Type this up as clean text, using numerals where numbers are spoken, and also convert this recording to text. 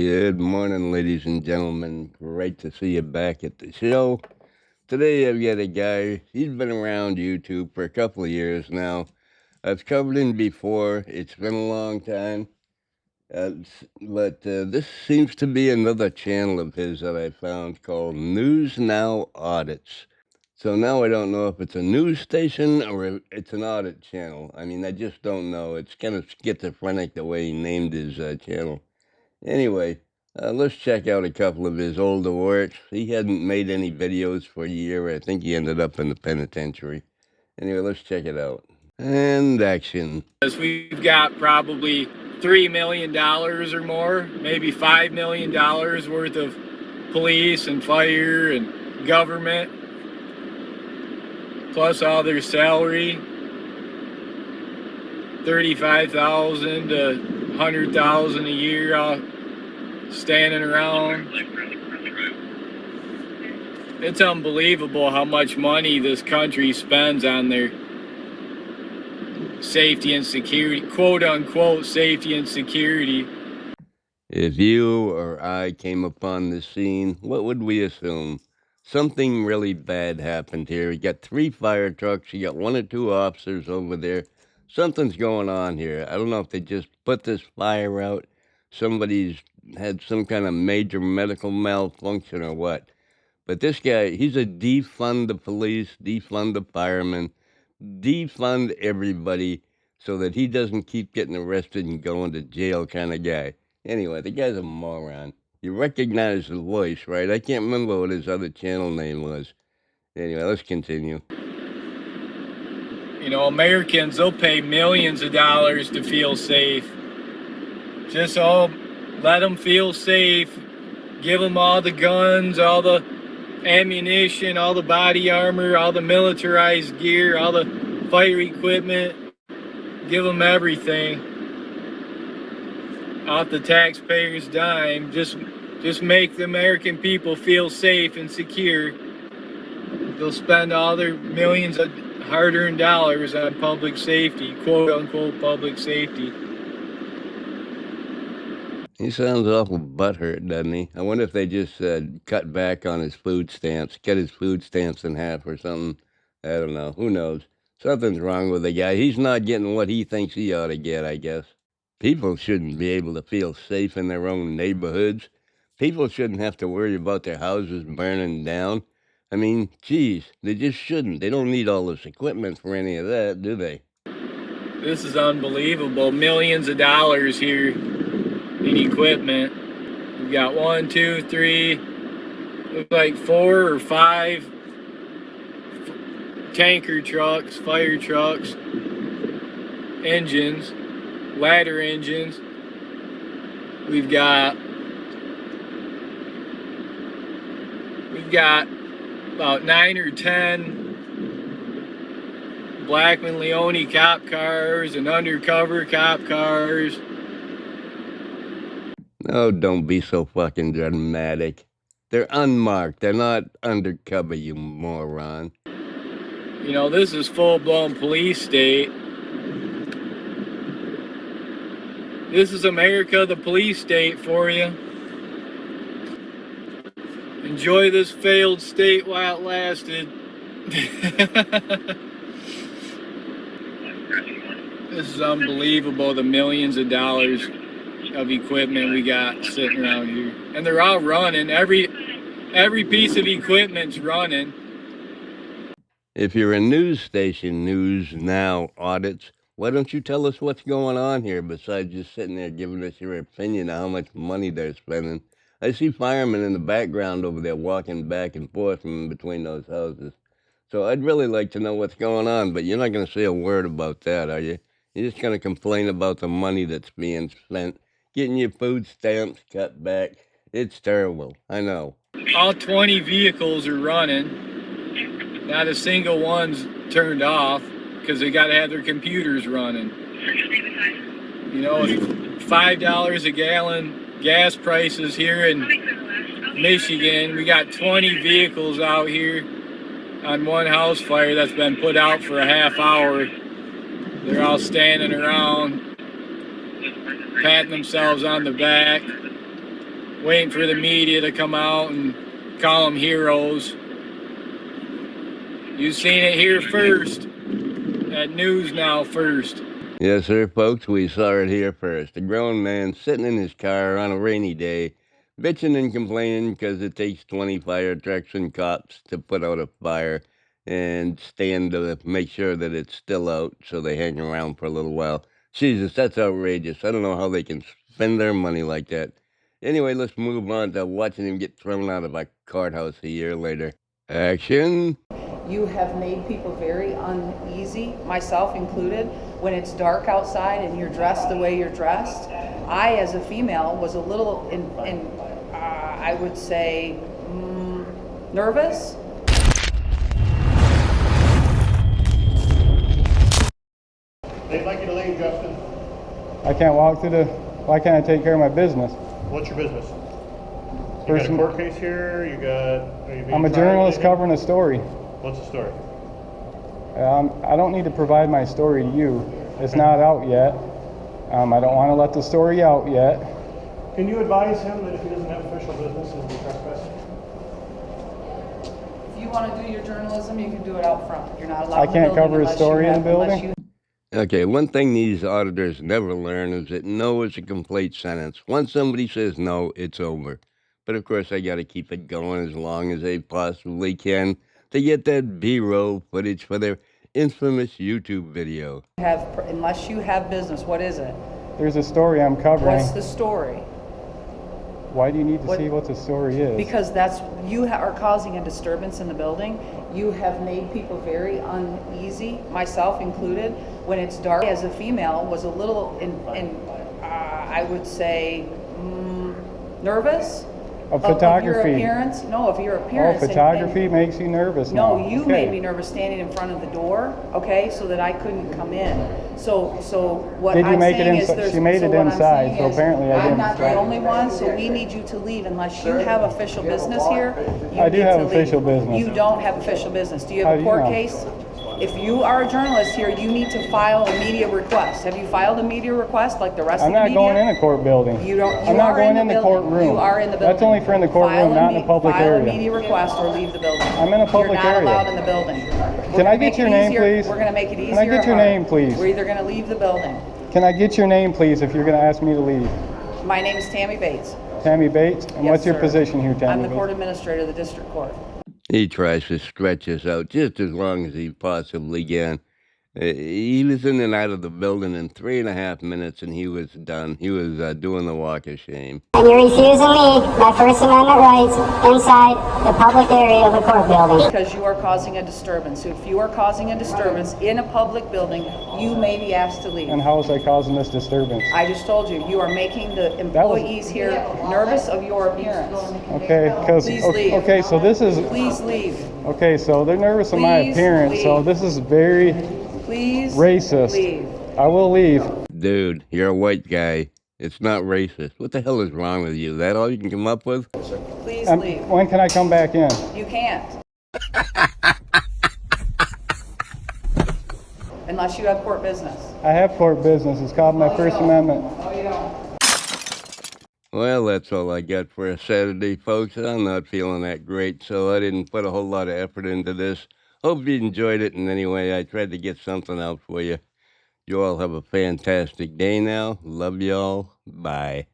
Good morning, ladies and gentlemen. Great to see you back at the show. Today I've got a guy, he's been around YouTube for a couple of years now. I've covered him before, it's been a long time. But this seems to be another channel of his that I found called News Now Audits. So now I don't know if it's a news station or if it's an audit channel. I mean, I just don't know. It's kind of schizophrenic the way he named his channel. Anyway, let's check out a couple of his older works. He hadn't made any videos for a year. I think he ended up in the penitentiary. Anyway, let's check it out. And action. We've got probably $3 million or more, maybe $5 million worth of police and fire and government, plus all their salary, $35,000 to $100,000 a year, all standing around. It's unbelievable how much money this country spends on their safety and security, quote unquote safety and security. If you or I came upon the scene, what would we assume? Something really bad happened here. You got 3 fire trucks, you got 1 or 2 officers over there. Something's going on here. I don't know if they just put this fire out, somebody's had some kind of major medical malfunction or what. But this guy, he's a defund the police, defund the firemen, defund everybody so that he doesn't keep getting arrested and going to jail kind of guy. Anyway, the guy's a moron. You recognize the voice, right? I can't remember what his other channel name was. Anyway, let's continue. You know, Americans, they'll pay millions of dollars to feel safe. Just let them feel safe. Give them all the guns, all the ammunition, all the body armor, all the militarized gear, all the fire equipment. Give them everything off the taxpayers' dime. Just make the American people feel safe and secure. They'll spend all their millions of hard-earned dollars on public safety, quote-unquote public safety. He sounds awful butthurt, doesn't he? I wonder if they just cut back on his food stamps, cut his food stamps in half or something. I don't know. Who knows? Something's wrong with the guy. He's not getting what he thinks he ought to get, I guess. People shouldn't be able to feel safe in their own neighborhoods. People shouldn't have to worry about their houses burning down. I mean, geez, they just shouldn't. They don't need all this equipment for any of that, do they? This is unbelievable. Millions of dollars here in equipment. We've got 1, 2, 3, look like 4 or 5 tanker trucks, fire trucks, engines, ladder engines. We've got about 9 or 10 Blackman Leone cop cars and undercover cop cars. Oh, don't be so fucking dramatic. They're unmarked. They're not undercover, you moron. You know, this is full-blown police state. This is America, the police state for you. Enjoy this failed state while it lasted. This is unbelievable, the millions of dollars of equipment we got sitting around here. And they're all running. Every piece of equipment's running. If you're a news station, News Now Audits, why don't you tell us what's going on here besides just sitting there giving us your opinion on how much money they're spending? I see firemen in the background over there walking back and forth from between those houses. So I'd really like to know what's going on, but you're not going to say a word about that, are you? You're just going to complain about the money that's being spent, getting your food stamps cut back. It's terrible, I know. All 20 vehicles are running. Not a single one's turned off because they got to have their computers running. You know, $5 a gallon gas prices here in Michigan. We got 20 vehicles out here on one house fire that's been put out for a half hour. They're all standing around, patting themselves on the back. waiting for the media to come out and call them heroes. You've seen it here first. At News Now first. Yes, sir, folks, we saw it here first. A grown man sitting in his car on a rainy day, bitching and complaining because it takes 20 fire trucks and cops to put out a fire and stand to make sure that it's still out, so they hang around for a little while. Jesus, that's outrageous. I don't know how they can spend their money like that. Anyway, let's move on to watching him get thrown out of a courthouse a year later. Action. You have made people very uneasy, myself included, when it's dark outside and you're dressed the way you're dressed. I, as a female, was a little, I would say, nervous. They'd like you to leave, Justin. I can't walk through why can't I take care of my business? What's your business? You got a court case here, I'm a journalist covering a story. What's the story? I don't need to provide my story to you. It's not out yet. I don't want to let the story out yet. Can you advise him that if he doesn't have official business, he'll be trespassing? If you want to do your journalism, you can do it out front. You're not allowed I can't cover a story in the building? Okay, one thing these auditors never learn is that no is a complete sentence. Once somebody says no, it's over. But of course, I got to keep it going as long as they possibly can to get that B-roll footage for their infamous YouTube video. Unless you have business, what is it? There's a story I'm covering. What's the story? Why do you need to see what the story is? Because you are causing a disturbance in the building. You have made people very uneasy, myself included, when it's dark. As a female, was a little, I would say, nervous. Of photography. Of your appearance? No, of your appearance. Oh, photography makes you nervous now. No, you made me nervous standing in front of the door, okay, so that I couldn't come in. So what I'm saying is there's... She made it inside, so apparently I didn't. I'm not the only one, so we need you to leave unless you have official business here. I do have official business. You don't have official business. Do you have a court case? If you are a journalist here, you need to file a media request. Have you filed a media request like the rest of the media? I'm not going in a court building. I'm not going in the courtroom. You are in the building. That's only for in the courtroom, not in a public area. File a media request or leave the building. I'm in a public area. You're not allowed in the building. Can I get your name, please? We're going to make it easier. Can I get your name, please? We're either going to leave the building. Can I get your name, please, if you're going to ask me to leave? My name is Tammy Bates. Tammy Bates? And Yes, what's your sir. position here, Tammy I'm the Bates? court administrator of the district court. He tries to stretch us out just as long as he possibly can. He was in and out of the building in 3.5 minutes, and he was done. He was doing the walk of shame. And you're refusing me my First Amendment rights inside the public area of the court building. Because you are causing a disturbance. So if you are causing a disturbance in a public building, you may be asked to leave. And how is I causing this disturbance? I just told you, you are making the employees here nervous of your appearance. Okay, because Please leave. okay, so this is Please leave. okay. So they're nervous of my Please appearance. So leave. this is very Please racist. leave. I will leave. Dude, you're a white guy. It's not racist. What the hell is wrong with you? That all you can come up with? Please leave. When can I come back in? You can't. Unless you have court business. I have court business. It's called my First Amendment. Oh, you don't. Well, that's all I got for a Saturday, folks. I'm not feeling that great, so I didn't put a whole lot of effort into this. Hope you enjoyed it in any way. I tried to get something out for you. You all have a fantastic day now. Love y'all. Bye.